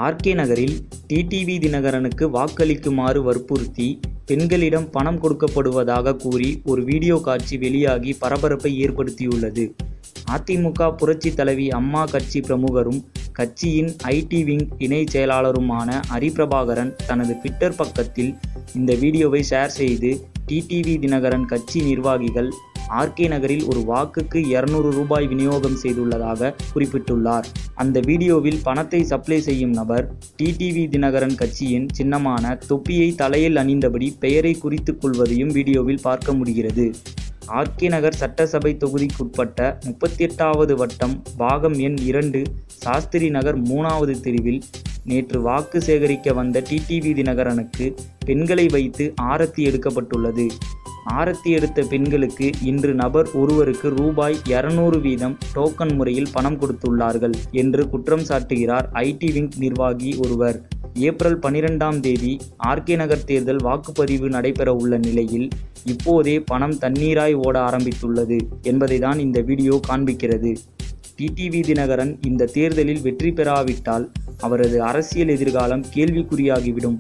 RK நகரில் TTV தினகரனுக்கு வாக்களிக்குமாறு வற்புறுத்தி பெண்களிடம் பணம் கொடுக்கப்படுவதாக கூறி ஒரு வீடியோ காட்சி வெளியாகி பரபரப்பை ஏற்படுத்தியுள்ளது. அதிமுக புரட்சி தலைவி அம்மா கட்சி பிரமுகரும் கட்சியின் ஐடி விங் இணை செயலாளருமான ஹரிபிரபாகரன் தனது ட்விட்டர் பக்கத்தில் இந்த வீடியோவை ஷேர் செய்து, டிடிவி தினகரன் கட்சி நிர்வாகிகள் ஆர்கே நகரில் ஒரு வாக்குக்கு 200 ரூபாய் விநியோகம் செய்துள்ளதாக குறிப்பிட்டுள்ளார். அந்த வீடியோவில் பணத்தை சப்ளை செய்யும் நபர் டிடிவி தினகரன் கட்சியின் சின்னமான தொப்பியை தலையில் அணிந்தபடி பெயரை குறித்துக் கொள்வதையும் வீடியோவில் பார்க்க முடிகிறது. ஆர்கே நகர் சட்டசபை தொகுதிக்குட்பட்ட 38வது வட்டம் பாகம் எண் 2 சாஸ்திரி நகர் 3வது தெருவில் நேற்று வாக்கு சேகரிக்க வந்த டிடிவி தினகரனுக்கு பெண்களை வைத்து ஆரத்தி எடுக்கப்பட்டுள்ளது. ஆரத்தி எடுத்த பெண்களுக்கு இன்று நபர் ஒருவருக்கு ரூபாய் 200 வீதம் டோக்கன் முறையில் பணம் கொடுத்துள்ளார்கள் என்று குற்றம் சாட்டுகிறார் ஐடி விங் நிர்வாகி ஒருவர். ஏப்ரல் 12ஆம் தேதி ஆர்கே நகர் தேர்தல் வாக்குப்பதிவு நடைபெற உள்ள நிலையில் இப்போதே பணம் தண்ணீராய் ஓட ஆரம்பித்துள்ளது என்பதை தான் இந்த வீடியோ காண்பிக்கிறது. டிடிவி தினகரன் இந்த தேர்தலில் வெற்றி பெறாவிட்டால் அவரது அரசியல் எதிர்காலம் கேள்விக்குறியாகிவிடும்.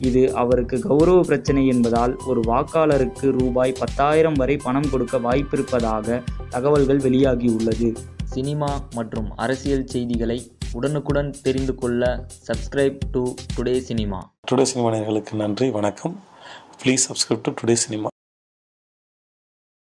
இது அவருக்கு கௌரவ பிரச்சனை என்பதால் ஒரு வாக்காளருக்கு ரூபாய் 10,000 வரை பணம் கொடுக்க வாய்ப்பிருப்பதாக தகவல்கள் வெளியாகியுள்ளது. சினிமா மற்றும் அரசியல் செய்திகளை உடனுக்குடன் தெரிந்து கொள்ள subscribe to today cinema. Today cinema நேயர்களுக்கு நன்றி, வணக்கம். Please subscribe to today cinema.